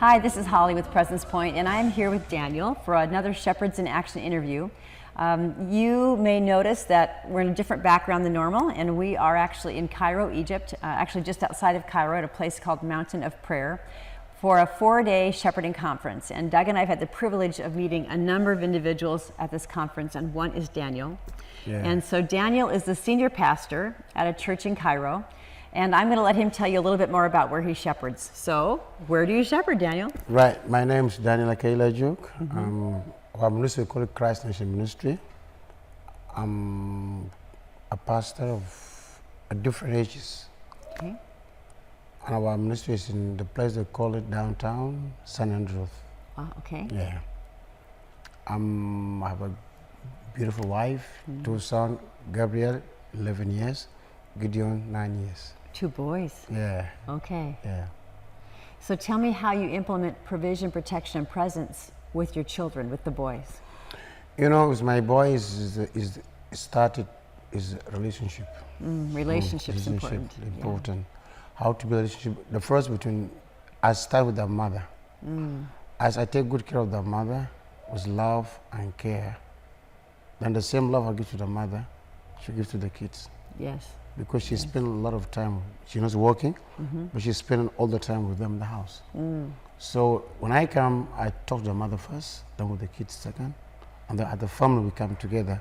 Hi, this is Holly with Presence Point, and I am here with Daniel for another Shepherds in Action interview. You may notice that we're in a different background than normal, and we are actually in Cairo, Egypt, actually just outside of Cairo at a place called Mountain of Prayer for a 4-day shepherding conference. And Doug and I have had the privilege of meeting a number of individuals at this conference, and one is Daniel. Yeah. And so Daniel is the senior pastor at a church in Cairo. And I'm going to let him tell you a little bit more about where he shepherds. So, where do you shepherd, Daniel? Right. My name is Daniel Akeilajuk. Our ministry called Christ Nation Ministry. I'm a pastor of different ages. Okay. And our ministry is in the place they call it downtown St. Andrews. Okay. Yeah. I have a beautiful wife, 2 sons, Gabriel, 11 years, Gideon, 9 years. 2 boys. Yeah. Okay. Yeah. So tell me how you implement provision, protection, and presence with your children, with the boys. You know, with my boys, started is relationship. Relationships important. Important. How to build a relationship. The first I start with the mother. As I take good care of the mother with love and care, then the same love I give to the mother, she gives to the kids. Yes. Because she spends a lot of time, she's not working, but she's spending all the time with them in the house. So when I come, I talk to the mother first, then with the kids second, and then as the family we come together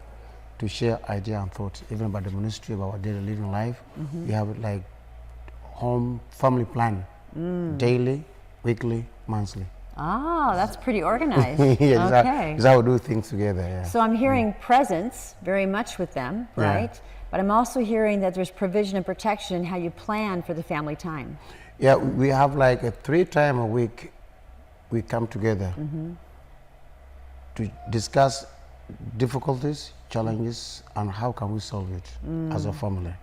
to share idea and thoughts, even about the ministry, about our daily living life. We have like home family plan, daily, weekly, monthly. Ah, that's pretty organized. Yeah, okay. That's how we do things together. Yeah. So I'm hearing presence very much with them, right? Yeah. But I'm also hearing that there's provision and protection, how you plan for the family time. Yeah, we have like 3 times a week we come together to discuss difficulties, challenges, and how can we solve it as a family.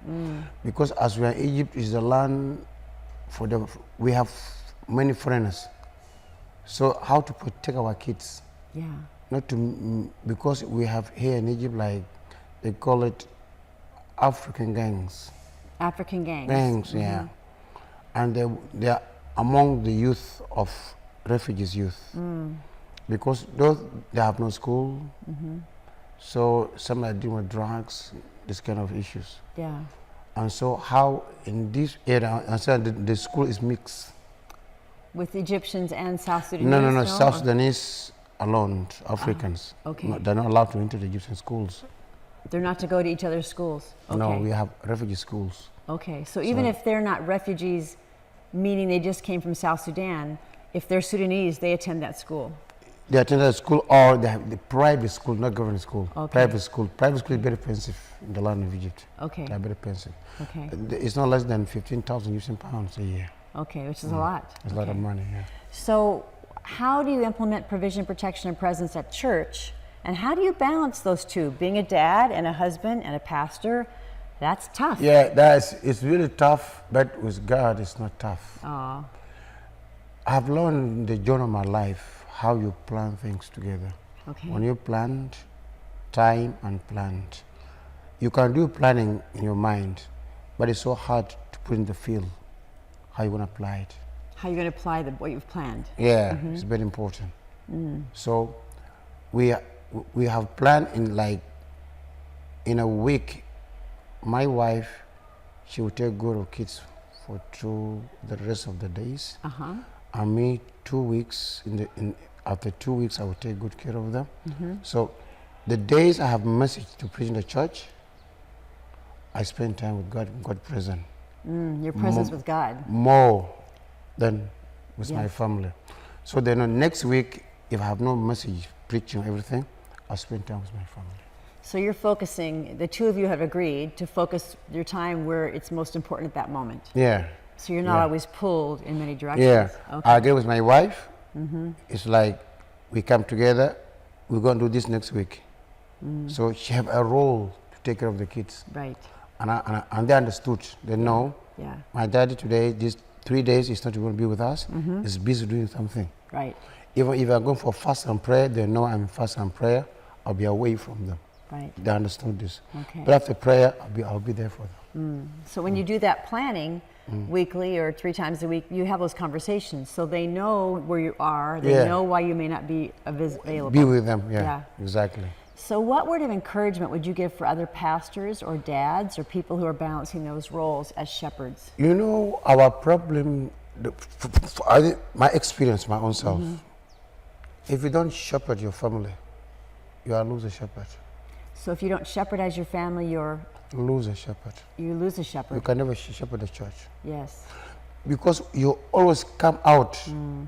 Because as we are in Egypt, is the land we have many foreigners. So how to protect our kids? Yeah. Not to because we have here in Egypt, like they call it African gangs. African gangs. Gangs, yeah. And they are among the youth of refugees youth. Because they have no school, so some are dealing with drugs, this kind of issues. Yeah. And so how in this area, and so the school is mixed. With Egyptians and South Sudanese? No, South Sudanese alone, Africans. Okay. No, they're not allowed to enter the Egyptian schools. They're not to go to each other's schools? Okay. No, we have refugee schools. Okay, so even if they're not refugees, meaning they just came from South Sudan, if they're Sudanese, they attend that school? They attend a school, or they have the private school, not government school. Okay. Private school. Private school is very expensive in the land of Egypt. Okay. They're very expensive. Okay. It's not less than 15,000 Egyptian pounds a year. Okay, which is a lot. It's a lot of money, yeah. So how do you implement provision, protection, and presence at church? And how do you balance those two? Being a dad and a husband and a pastor, that's tough. Yeah, it's really tough, but with God, it's not tough. Aw. I've learned in the journey of my life how you plan things together. Okay. When you planned, time and planned. You can do planning in your mind, but it's so hard to put in the field how you want to apply it. How are you going to apply what you've planned? Yeah, it's very important. So we have planned in a week. My wife, she will take good of kids for the rest of the days. And me 2 weeks. After 2 weeks, I will take good care of them. So the days I have message to preach in the church, I spend time with God present. Your presence with God. More than with my family. So then next week, if I have no message, preaching, everything, I'll spend time with my family. So you're focusing, the two of you have agreed to focus your time where it's most important at that moment. Yeah. So you're not always pulled in many directions. Yeah. Okay. I agree with my wife. It's like we come together, we're going to do this next week. So she have a role to take care of the kids. Right. And they understood. They know my daddy today, these 3 days, he's not going to be with us. He's busy doing something. Right. Even if I'm going for fast and prayer, they know I'm in fast and prayer. I'll be away from them. Right. They understood this. Okay. But after prayer, I'll be there for them. So when you do that planning weekly or 3 times a week, you have those conversations. So they know where you are. They Yeah. know why you may not be available. Be with them, Yeah. yeah, exactly. So what word of encouragement would you give for other pastors or dads or people who are balancing those roles as shepherds? You know, our problem, my experience, my own self, if you don't shepherd your family, you are lose a shepherd. So if you don't shepherdize your family, Lose a shepherd. you lose a You shepherd. can never shepherd the church. Yes. Because you always come out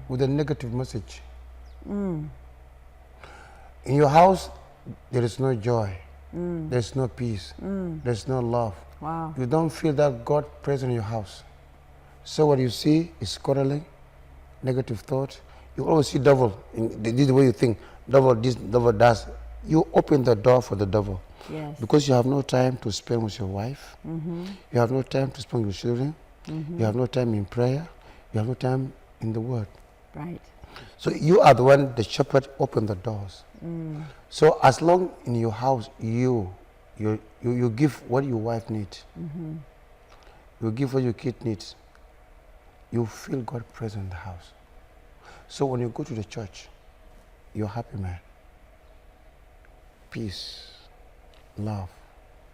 with a negative message. In your house, there is no joy, there's no peace, there's no love. Wow. You don't feel that God present in your house. So what you see is quarreling, negative thought. You always see devil. This is the way you think. Devil this, devil does. You open the door for the devil. Yes. Because you have no time to spend with your wife. You have no time to spend with your children. You have no time in prayer. You have no time in the word. Right. So you are the one, the shepherd, open the doors. So as long in your house, you give what your wife needs. You give what your kid needs. You feel God present in the house. So when you go to the church, you're happy, man. Peace, love,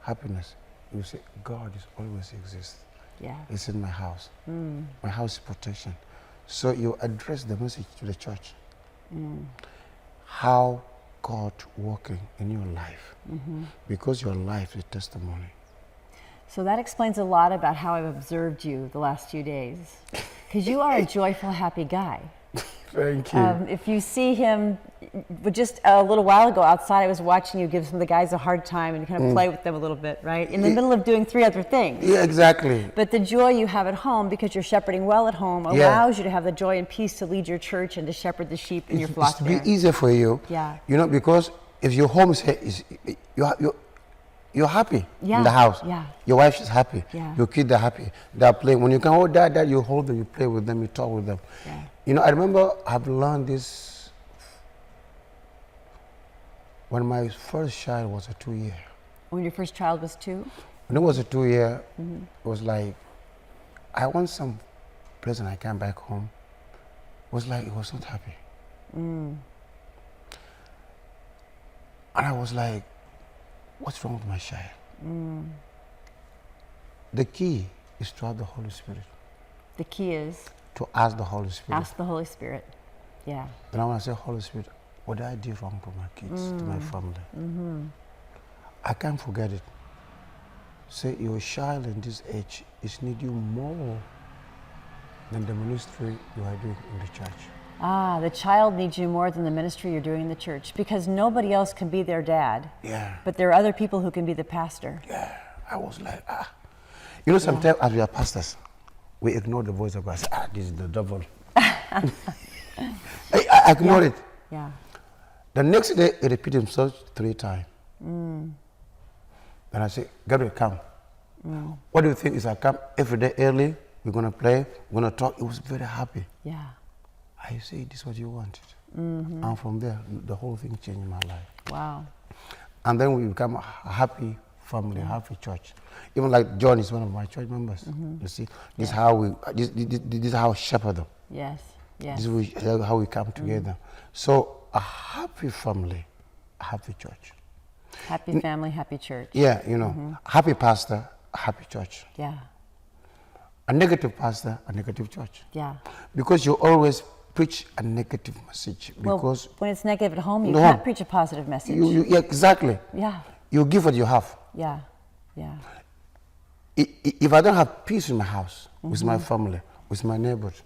happiness. You say, God is always exist. Yeah. It's in my house. My house is protection. So you address the message to the church. How God working in your life. Because your life is testimony. So that explains a lot about how I've observed you the last few days. Because you are a joyful, happy guy. Thank you. If you see him, just a little while ago outside, I was watching you give some of the guys a hard time and kind of play with them a little bit, right? In the middle of doing 3 other things. Yeah, exactly. But the joy you have at home, because you're shepherding well at home, allows you to have the joy and peace to lead your church and to shepherd the sheep in your flock It's there. be easier for you. Yeah. You know, because if your home is you're happy in the house. Yeah. Your wife is happy. Yeah. Your kids are happy. They're playing. When you can hold that, you hold them, you play with them, you talk with them. Yeah. You know, I remember I've learned this when my first child was a 2-year. When your first child was 2? When it was a 2-year, it was like, I want some present. I came back home. It was like, it was not happy. And I was like, what's wrong with my child? The key is to have the Holy Spirit. The key is To ask the Holy Spirit. ask the Holy Spirit. Yeah. Then I want to say, Holy Spirit, what did I do wrong to my kids, to my family? I can't forget it. Say, your child in this age is need you more than the ministry you are doing in the church. Ah, the child needs you more than the ministry you're doing in the church, because nobody else can be their dad. Yeah. But there are other people who can be the pastor. Yeah. I was like, You know, sometimes as we are pastors, we ignore the voice of God. Say, this is the devil. I ignore it. Yeah. The next day, he repeated himself 3 times. Then I say, Gabriel, come. What do you think is I come every day early? We're going to play, we're going to talk. He was very happy. Yeah. I say, this is what you wanted. And from there, the whole thing changed my life. Wow. And then we become a happy family, a happy church. Even like John is one of my church members. You see, this is how we, this is how I shepherd them. Yes. Yes. This is how we come together. So a happy family, a happy church. Happy family, happy church. Yeah, you know, happy pastor, a happy church. Yeah. A negative pastor, a negative church. Yeah. Because you always preach a negative message. Because well, when it's negative at home, you No. can't preach a positive message. yeah, exactly. Yeah. You give what you have. Yeah. Yeah. If I don't have peace in my house, with my family, with my neighbors,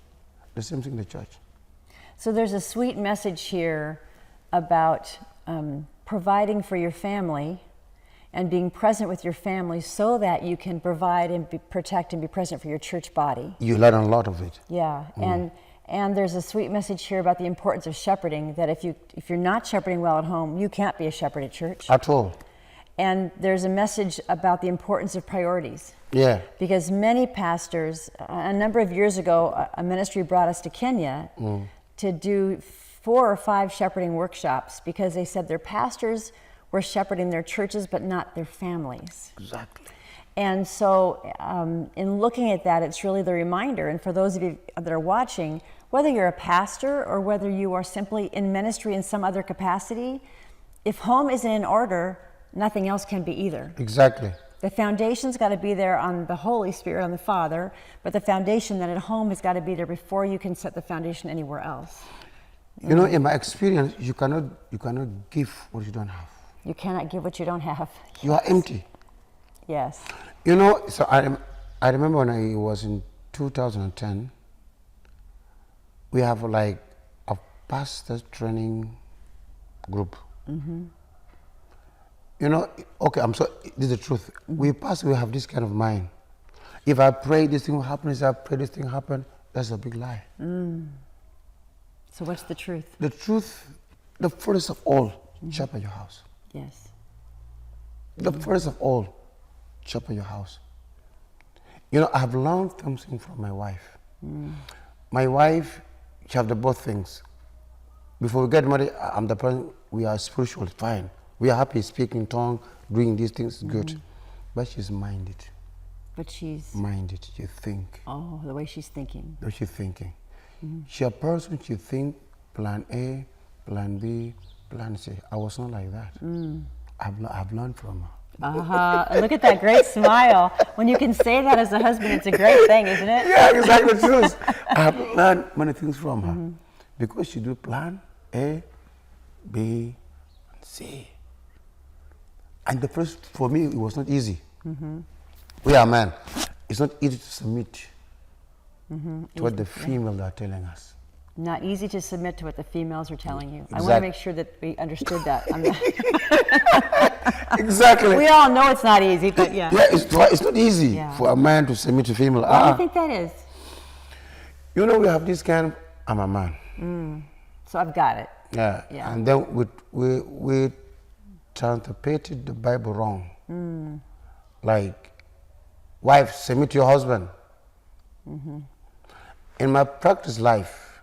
the same thing in the church. So there's a sweet message here about providing for your family and being present with your family so that you can provide and protect and be present for your church body. You learn a lot of it. Yeah, and there's a sweet message here about the importance of shepherding, that if you're not shepherding well at home, you can't be a shepherd at church. At all. And there's a message about the importance of priorities. Yeah. Because many pastors, a number of years ago, a ministry brought us to Kenya to do 4 or 5 shepherding workshops, because they said their pastors were shepherding their churches but not their families. Exactly. And so in looking at that, it's really the reminder, and for those of you that are watching, whether you're a pastor or whether you are simply in ministry in some other capacity, if home isn't in order, nothing else can be either. Exactly. The foundation's got to be there on the Holy Spirit, on the Father, but the foundation that at home has got to be there before you can set the foundation anywhere else. You know, in my experience, you cannot give what you don't have. You cannot give what you don't have. You are empty. Yes. You know, so I remember when I was in 2010, we have like a pastor training group. Mm-hmm. You know, okay, this is the truth. We have this kind of mind. If I pray, this thing will happen. If I pray, this thing will happen. That's a big lie. So what's the truth? The truth, the first of all, shepherd your house. Yes. The first of all, shepherd your house. You know, I have learned something from my wife. My wife, she have the both things. Before we get married, I'm the person, we are spiritual, fine. We are happy speaking tongue, doing these things, good. But she's minded. But she's... Minded, you think. Oh, the way she's thinking. The way she's thinking. She a person, she think plan A, plan B, plan C. I was not like that. I've learned from her. Look at that great smile. When you can say that as a husband, it's a great thing, isn't it? Yeah, exactly the truth. I have learned many things from her. Because she do plan A, B, and C. And the first, for me, it was not easy. We are men. It's not easy to submit to what the females are telling us. Not easy to submit to what the females are telling you. I Exactly. want to make sure that we understood that. Exactly. We all know it's not easy, but yeah. Yeah, it's not easy for a man to submit to female. Why do you think that is? You know, we have this kind of, I'm a man. So I've got it. Yeah. Yeah. And then we interpreted the Bible wrong. Like, wife, submit to your husband. In my practice life,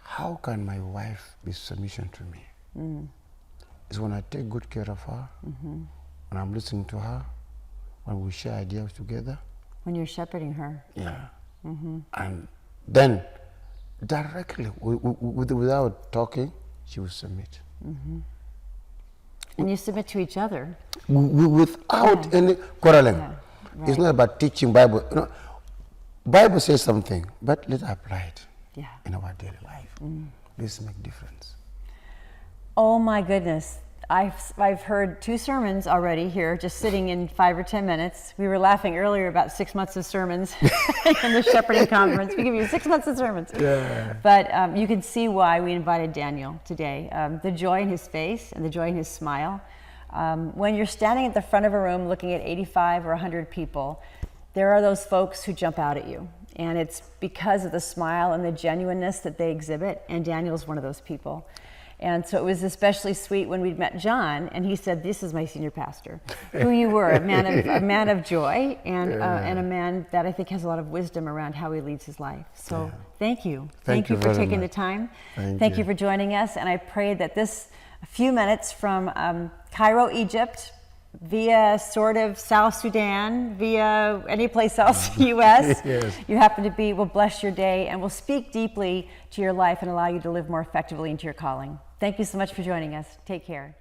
how can my wife be submission to me? It's when I take good care of her, when I'm listening to her, when we share ideas together. When you're shepherding her. Yeah. And then directly, without talking, she will submit. And you submit to each other. Without any quarreling. Yeah, right. It's not about teaching Bible. You know, Bible says something, but let's apply it in our daily life. Let's make difference. Oh my goodness. I've heard 2 sermons already here, just sitting in 5 or 10 minutes. We were laughing earlier about 6 months of sermons in the shepherding conference. We give you 6 months of sermons. Yeah. But you can see why we invited Daniel today. The joy in his face and the joy in his smile. When you're standing at the front of a room looking at 85 or 100 people, there are those folks who jump out at you. And it's because of the smile and the genuineness that they exhibit. And Daniel's one of those people. And so it was especially sweet when we'd met John, and he said, "This is my senior pastor," who you were, a man of joy, and a man that I think has a lot of wisdom around how he leads his life. So thank you. Thank you for taking the time. Thank you for joining us. And I pray that this few minutes from Cairo, Egypt, via sort of South Sudan, via any place else, U.S., you happen to be, will bless your day and will speak deeply to your life and allow you to live more effectively into your calling. Thank you so much for joining us. Take care.